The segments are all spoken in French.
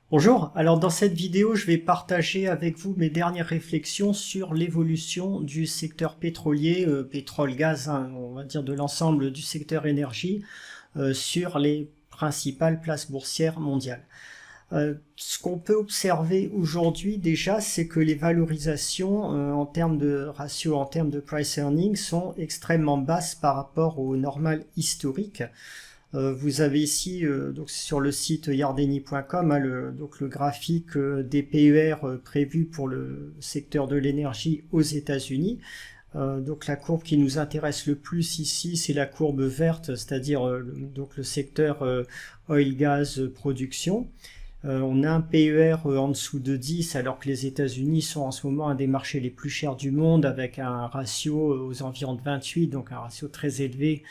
Bonjour, alors dans cette vidéo je vais partager avec vous mes dernières réflexions sur l'évolution du secteur pétrolier, pétrole-gaz, hein, on va dire de l'ensemble du secteur énergie, sur les principales places boursières mondiales. Ce qu'on peut observer aujourd'hui déjà, c'est que les valorisations en termes de ratio, en termes de price earning sont extrêmement basses par rapport au normal historique. Vous avez ici, donc sur le site yardeni.com, hein, le graphique des PER prévus pour le secteur de l'énergie aux États-Unis. Donc la courbe qui nous intéresse le plus ici, c'est la courbe verte, c'est-à-dire donc le secteur oil gas production. On a un PER en dessous de 10, alors que les États-Unis sont en ce moment un des marchés les plus chers du monde, avec un ratio aux environs de 28, donc un ratio très élevé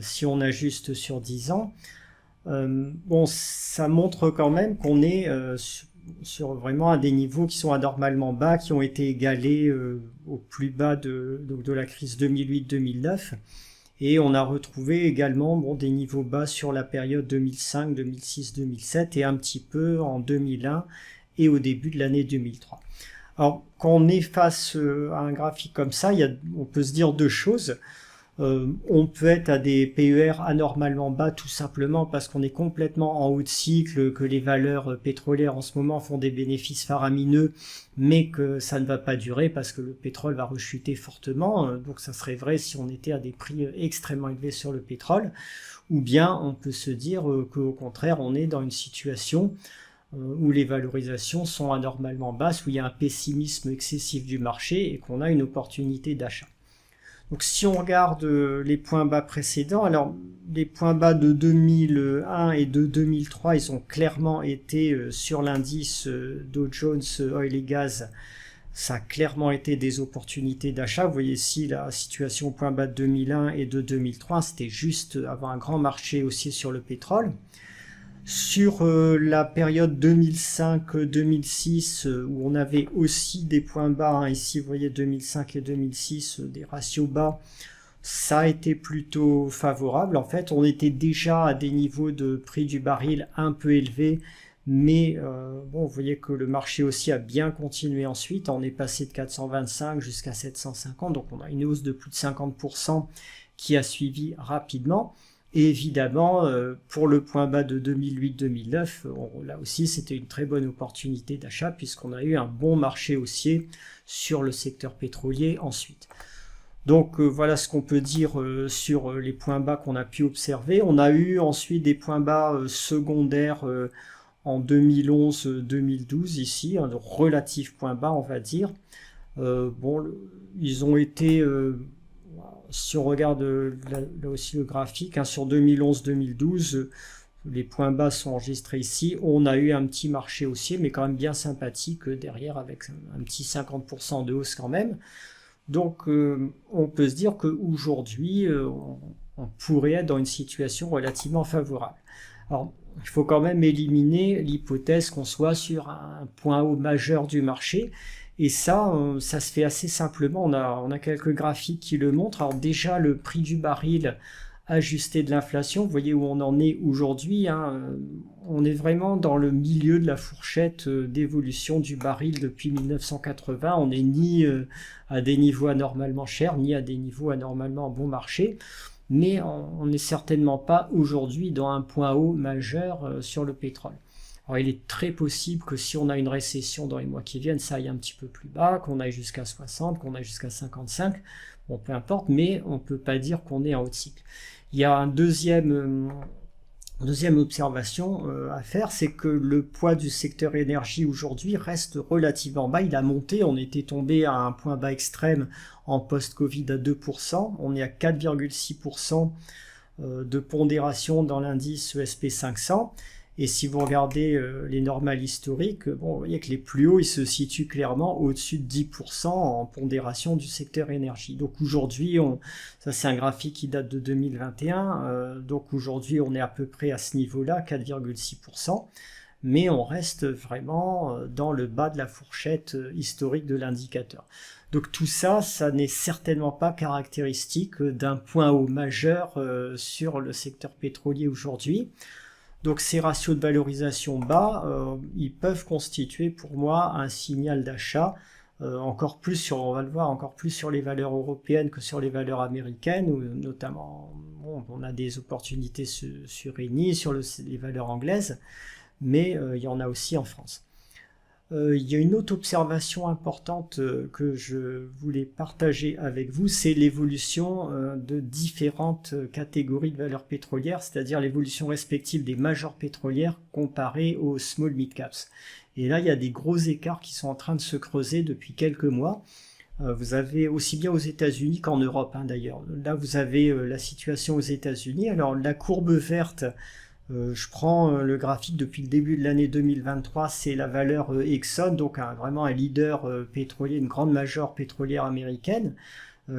si on ajuste sur 10 ans. Bon, ça montre quand même qu'on est sur vraiment à des niveaux qui sont anormalement bas, qui ont été égalés au plus bas de la crise 2008-2009. Et on a retrouvé également des niveaux bas sur la période 2005, 2006, 2007 et un petit peu en 2001 et au début de l'année 2003. Alors, quand on est face à un graphique comme ça, on peut se dire deux choses. On peut être à des PER anormalement bas tout simplement parce qu'on est complètement en haut de cycle, que les valeurs pétrolières en ce moment font des bénéfices faramineux, mais que ça ne va pas durer parce que le pétrole va rechuter fortement. Donc ça serait vrai si on était à des prix extrêmement élevés sur le pétrole. Ou bien on peut se dire qu'au contraire on est dans une situation où les valorisations sont anormalement basses, où il y a un pessimisme excessif du marché et qu'on a une opportunité d'achat. Donc si on regarde les points bas précédents, alors les points bas de 2001 et de 2003, ils ont clairement été sur l'indice Dow Jones Oil et Gaz, ça a clairement été des opportunités d'achat. Vous voyez ici la situation au point bas de 2001 et de 2003, c'était juste avant un grand marché haussier sur le pétrole. Sur la période 2005-2006, où on avait aussi des points bas, hein, ici vous voyez 2005 et 2006, des ratios bas, ça a été plutôt favorable. En fait, on était déjà à des niveaux de prix du baril un peu élevés, mais bon, vous voyez que le marché aussi a bien continué ensuite. On est passé de 425 jusqu'à 750, donc on a une hausse de plus de 50% qui a suivi rapidement. Et évidemment, pour le point bas de 2008-2009, là aussi c'était une très bonne opportunité d'achat puisqu'on a eu un bon marché haussier sur le secteur pétrolier ensuite. Donc voilà ce qu'on peut dire sur les points bas qu'on a pu observer. On a eu ensuite des points bas secondaires en 2011-2012 ici, de relatifs points bas on va dire. Bon, ils ont été... si on regarde là aussi le graphique, hein, sur 2011-2012, les points bas sont enregistrés ici. On a eu un petit marché haussier, mais quand même bien sympathique derrière, avec un petit 50% de hausse quand même. Donc on peut se dire qu'aujourd'hui, on pourrait être dans une situation relativement favorable. Alors, il faut quand même éliminer l'hypothèse qu'on soit sur un point haut majeur du marché. Et ça se fait assez simplement. On a quelques graphiques qui le montrent. Alors déjà, le prix du baril ajusté de l'inflation, vous voyez où on en est aujourd'hui, hein, on est vraiment dans le milieu de la fourchette d'évolution du baril depuis 1980. On n'est ni à des niveaux anormalement chers, ni à des niveaux anormalement bon marché. Mais on n'est certainement pas aujourd'hui dans un point haut majeur sur le pétrole. Alors il est très possible que si on a une récession dans les mois qui viennent, ça aille un petit peu plus bas, qu'on aille jusqu'à 60, qu'on aille jusqu'à 55, bon peu importe, mais on ne peut pas dire qu'on est en haut de cycle. Il y a une deuxième observation à faire, c'est que le poids du secteur énergie aujourd'hui reste relativement bas. Il a monté, on était tombé à un point bas extrême en post-Covid à 2%, on est à 4,6% de pondération dans l'indice ESP 500. Et si vous regardez les normales historiques, bon, vous voyez que les plus hauts, ils se situent clairement au-dessus de 10% en pondération du secteur énergie. Donc aujourd'hui, ça c'est un graphique qui date de 2021, donc aujourd'hui on est à peu près à ce niveau-là, 4,6%, mais on reste vraiment dans le bas de la fourchette historique de l'indicateur. Donc tout ça, ça n'est certainement pas caractéristique d'un point haut majeur sur le secteur pétrolier aujourd'hui. Donc ces ratios de valorisation bas, ils peuvent constituer pour moi un signal d'achat, encore plus sur, on va le voir, encore plus sur les valeurs européennes que sur les valeurs américaines, où notamment bon, on a des opportunités sur Eni, sur les valeurs anglaises, mais il y en a aussi en France. Il y a une autre observation importante que je voulais partager avec vous, c'est l'évolution de différentes catégories de valeurs pétrolières, c'est-à-dire l'évolution respective des majors pétrolières comparées aux small mid caps. Et là, il y a des gros écarts qui sont en train de se creuser depuis quelques mois. Vous avez aussi bien aux États-Unis qu'en Europe, hein, d'ailleurs. Là, vous avez la situation aux États-Unis. Alors, la courbe verte, je prends le graphique depuis le début de l'année 2023, c'est la valeur Exxon, donc vraiment un leader pétrolier, une grande major pétrolière américaine,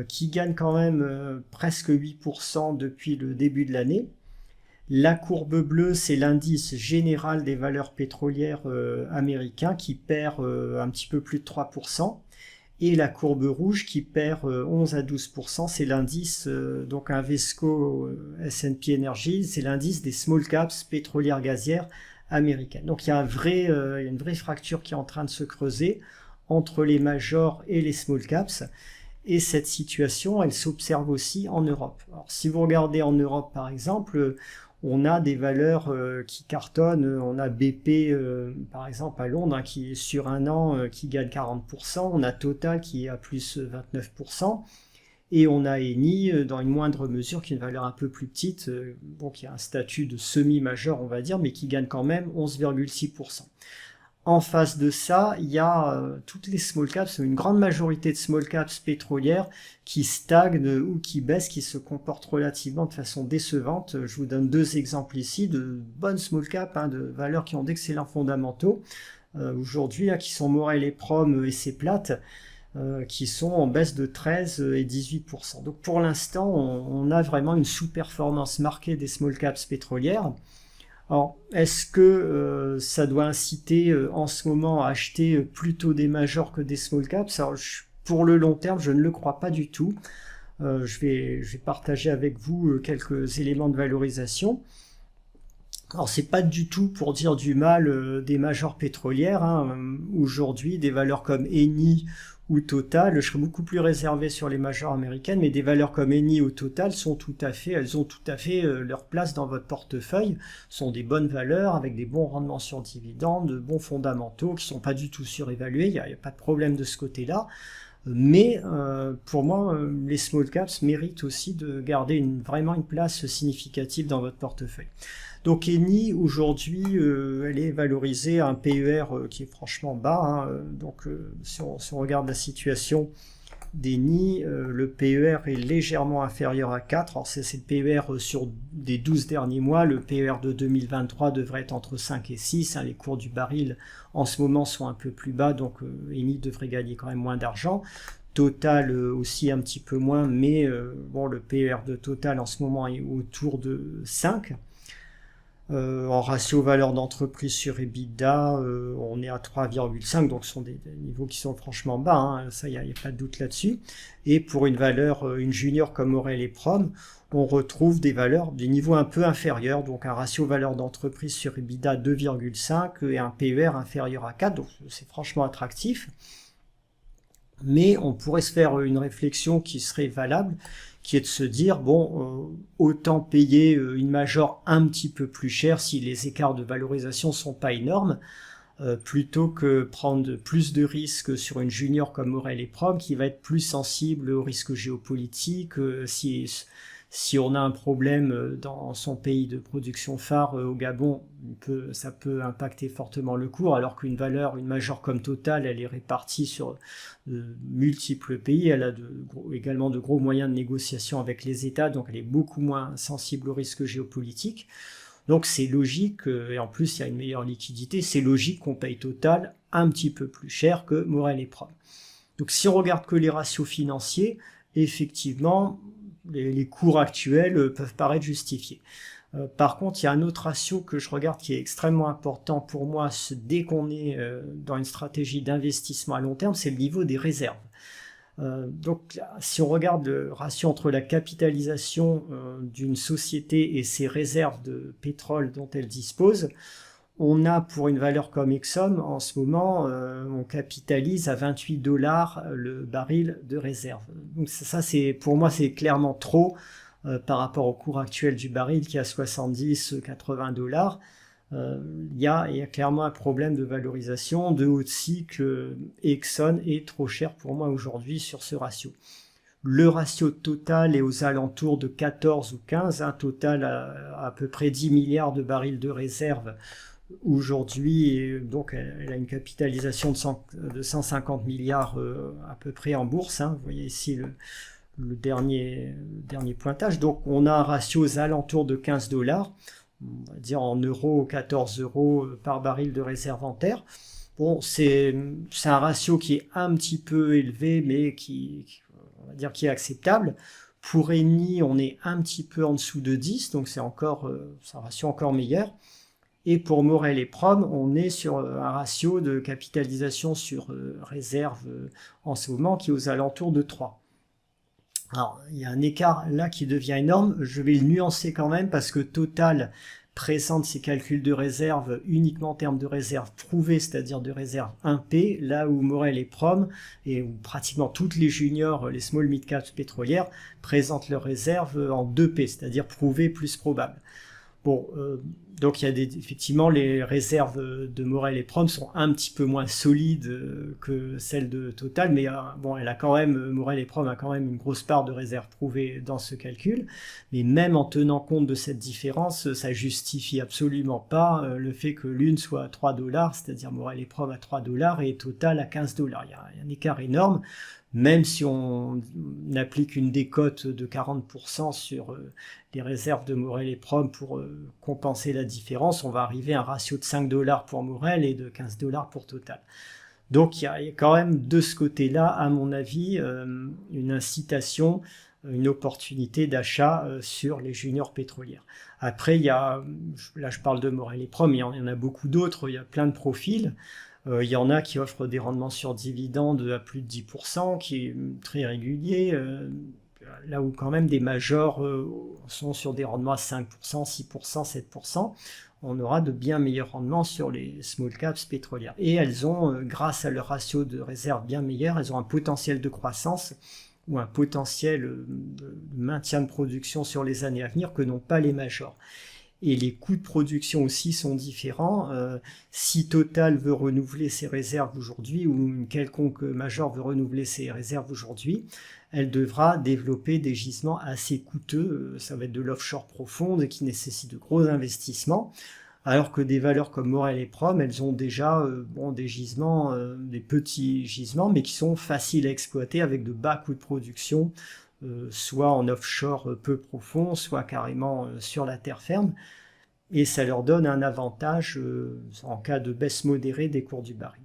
qui gagne quand même presque 8% depuis le début de l'année. La courbe bleue, c'est l'indice général des valeurs pétrolières américains qui perd un petit peu plus de 3%. Et la courbe rouge qui perd 11 à 12%, c'est l'indice, donc un Vesco S&P Energy, c'est l'indice des small caps pétrolières gazières américaines. Donc il y a une vraie fracture qui est en train de se creuser entre les majors et les small caps. Et cette situation, elle s'observe aussi en Europe. Alors si vous regardez en Europe par exemple, on a des valeurs qui cartonnent, on a BP par exemple à Londres hein, qui est sur un an qui gagne 40%, on a Total qui est à plus 29%, et on a Eni dans une moindre mesure qui est une valeur un peu plus petite, bon, qui a un statut de semi-majeur on va dire, mais qui gagne quand même 11,6%. En face de ça, il y a toutes les small caps, une grande majorité de small caps pétrolières qui stagnent ou qui baissent, qui se comportent relativement de façon décevante. Je vous donne deux exemples ici de bonnes small caps, hein, de valeurs qui ont d'excellents fondamentaux. Aujourd'hui, là, qui sont Morel et Prom et Seplat, qui sont en baisse de 13 et 18%. Donc pour l'instant, on a vraiment une sous-performance marquée des small caps pétrolières. Alors, est-ce que ça doit inciter en ce moment à acheter plutôt des majors que des small caps? Alors, pour le long terme, je ne le crois pas du tout. Je vais partager avec vous quelques éléments de valorisation. Alors, c'est pas du tout pour dire du mal des majors pétrolières, hein. Aujourd'hui, des valeurs comme Eni ou Total, je serais beaucoup plus réservé sur les majors américaines, mais des valeurs comme Eni ou Total elles ont tout à fait leur place dans votre portefeuille, sont des bonnes valeurs avec des bons rendements sur dividendes, de bons fondamentaux qui sont pas du tout surévalués, il n'y a pas de problème de ce côté-là. Mais pour moi, les small caps méritent aussi de garder vraiment une place significative dans votre portefeuille. Donc Eni, aujourd'hui, elle est valorisée à un PER qui est franchement bas. Hein. Donc si on regarde la situation d'Eni, le PER est légèrement inférieur à 4. Alors c'est le PER sur des 12 derniers mois. Le PER de 2023 devrait être entre 5 et 6. Hein. Les cours du baril en ce moment sont un peu plus bas, donc Eni devrait gagner quand même moins d'argent. Total aussi un petit peu moins, mais bon, le PER de Total en ce moment est autour de 5. En ratio valeur d'entreprise sur EBITDA, on est à 3,5, donc ce sont des niveaux qui sont franchement bas, hein, ça il n'y a pas de doute là-dessus. Et pour une valeur, une junior comme Morel et Prom, on retrouve des niveaux un peu inférieurs, donc un ratio valeur d'entreprise sur EBITDA 2,5 et un PER inférieur à 4, donc c'est franchement attractif. Mais on pourrait se faire une réflexion qui serait valable, qui est de se dire, bon, autant payer une major un petit peu plus cher si les écarts de valorisation sont pas énormes, plutôt que prendre plus de risques sur une junior comme Morel et Prom, qui va être plus sensible aux risques géopolitiques, si on a un problème dans son pays de production phare au Gabon, ça peut impacter fortement le cours, alors qu'une major comme Total, elle est répartie sur multiples pays, elle a également de gros moyens de négociation avec les États, donc elle est beaucoup moins sensible aux risques géopolitiques. Donc c'est logique, et en plus il y a une meilleure liquidité, c'est logique qu'on paye Total un petit peu plus cher que Morel et Prom. Donc si on regarde que les ratios financiers, effectivement, les cours actuels peuvent paraître justifiés. Par contre, il y a un autre ratio que je regarde qui est extrêmement important pour moi dès qu'on est dans une stratégie d'investissement à long terme, c'est le niveau des réserves. Donc, si on regarde le ratio entre la capitalisation d'une société et ses réserves de pétrole dont elle dispose, on a pour une valeur comme Exxon, en ce moment, on capitalise à 28 dollars le baril de réserve. Donc ça pour moi, c'est clairement trop par rapport au cours actuel du baril qui est à 70-80 dollars. Il y a clairement un problème de valorisation, de haut de cycle. Exxon est trop cher pour moi aujourd'hui sur ce ratio. Le ratio total est aux alentours de 14 ou 15, un total à peu près 10 milliards de barils de réserve aujourd'hui, et donc elle a une capitalisation de 150 milliards à peu près en bourse. Vous voyez ici le dernier pointage. Donc on a un ratio aux alentours de 15 dollars, on va dire en euros, 14 euros par baril de réserve en terre. Bon, c'est un ratio qui est un petit peu élevé, mais on va dire qui est acceptable. Pour Eni, on est un petit peu en dessous de 10, donc c'est un ratio encore meilleur. Et pour Morel et Prom, on est sur un ratio de capitalisation sur réserve en ce moment qui est aux alentours de 3. Alors, il y a un écart là qui devient énorme. Je vais le nuancer quand même parce que Total présente ses calculs de réserve uniquement en termes de réserve prouvée, c'est-à-dire de réserve 1P, là où Morel et Prom, et où pratiquement toutes les juniors, les small mid-caps pétrolières, présentent leurs réserves en 2P, c'est-à-dire prouvée plus probable. Bon, donc il y a effectivement les réserves de Morel et Prom sont un petit peu moins solides que celles de Total, mais bon, Morel et Prom a quand même une grosse part de réserves prouvées dans ce calcul. Mais même en tenant compte de cette différence, ça justifie absolument pas le fait que l'une soit à 3 dollars, c'est-à-dire Morel et Prom à 3 dollars et Total à 15 dollars. Il y a un écart énorme. Même si on applique une décote de 40% sur les réserves de Morel et Prom pour compenser la différence, on va arriver à un ratio de 5 dollars pour Morel et de 15 dollars pour Total. Donc il y a quand même de ce côté-là, à mon avis, une incitation, une opportunité d'achat sur les juniors pétrolières. Après, là je parle de Morel et Prom, il y en a beaucoup d'autres, il y a plein de profils. Il y en a qui offrent des rendements sur dividendes à plus de 10%, qui est très régulier, là où quand même des majors sont sur des rendements à 5%, 6%, 7%. On aura de bien meilleurs rendements sur les small caps pétrolières. Et elles ont, grâce à leur ratio de réserve bien meilleur, elles ont un potentiel de croissance ou un potentiel de maintien de production sur les années à venir que n'ont pas les majors. Et les coûts de production aussi sont différents. Si Total veut renouveler ses réserves aujourd'hui, ou une quelconque major veut renouveler ses réserves aujourd'hui, elle devra développer des gisements assez coûteux. Ça va être de l'offshore profonde qui nécessite de gros investissements. Alors que des valeurs comme Morel et Prom, elles ont déjà des gisements, des petits gisements, mais qui sont faciles à exploiter avec de bas coûts de production, soit en offshore peu profond, soit carrément sur la terre ferme, et ça leur donne un avantage en cas de baisse modérée des cours du baril.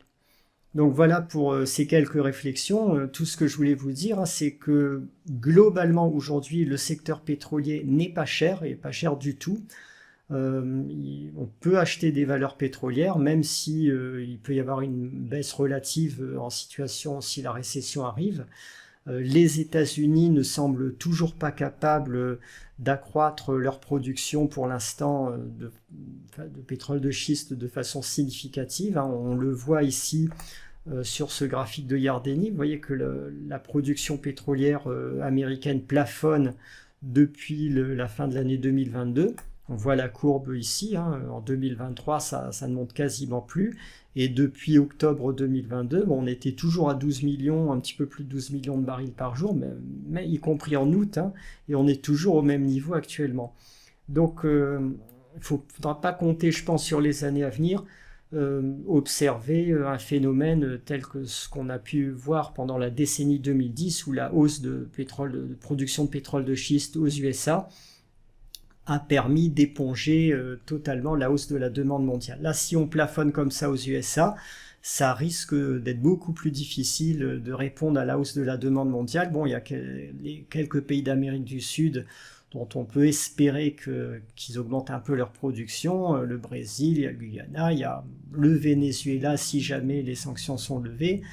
Donc voilà pour ces quelques réflexions. Tout ce que je voulais vous dire, c'est que globalement aujourd'hui, le secteur pétrolier n'est pas cher, et pas cher du tout. On peut acheter des valeurs pétrolières, même si il peut y avoir une baisse relative en situation si la récession arrive. Les États-Unis ne semblent toujours pas capables d'accroître leur production pour l'instant de pétrole de schiste de façon significative. On le voit ici sur ce graphique de Yardeni. Vous voyez que la production pétrolière américaine plafonne depuis la fin de l'année 2022. On voit la courbe ici, en 2023 ça ne monte quasiment plus, et depuis octobre 2022, on était toujours à 12 millions, un petit peu plus de 12 millions de barils par jour, mais y compris en août, et on est toujours au même niveau actuellement. Donc il ne faudra pas compter, je pense, sur les années à venir, observer un phénomène tel que ce qu'on a pu voir pendant la décennie 2010, où la hausse de production de pétrole de schiste aux USA a permis d'éponger totalement la hausse de la demande mondiale. Là, si on plafonne comme ça aux USA, ça risque d'être beaucoup plus difficile de répondre à la hausse de la demande mondiale. Bon, il y a quelques pays d'Amérique du Sud dont on peut espérer qu'ils augmentent un peu leur production. Le Brésil, il y a le Guyana, il y a le Venezuela si jamais les sanctions sont levées.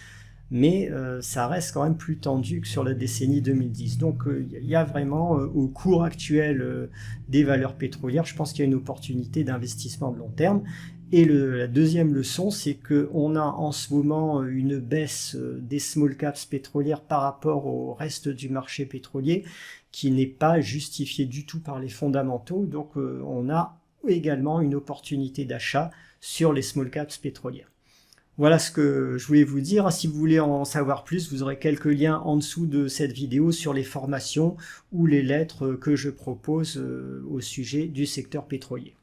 mais ça reste quand même plus tendu que sur la décennie 2010. Donc il y a vraiment, au cours actuel des valeurs pétrolières, je pense qu'il y a une opportunité d'investissement de long terme. Et la deuxième leçon, c'est qu'on a en ce moment une baisse des small caps pétrolières par rapport au reste du marché pétrolier qui n'est pas justifiée du tout par les fondamentaux. Donc on a également une opportunité d'achat sur les small caps pétrolières. Voilà ce que je voulais vous dire. Si vous voulez en savoir plus, vous aurez quelques liens en dessous de cette vidéo sur les formations ou les lettres que je propose au sujet du secteur pétrolier.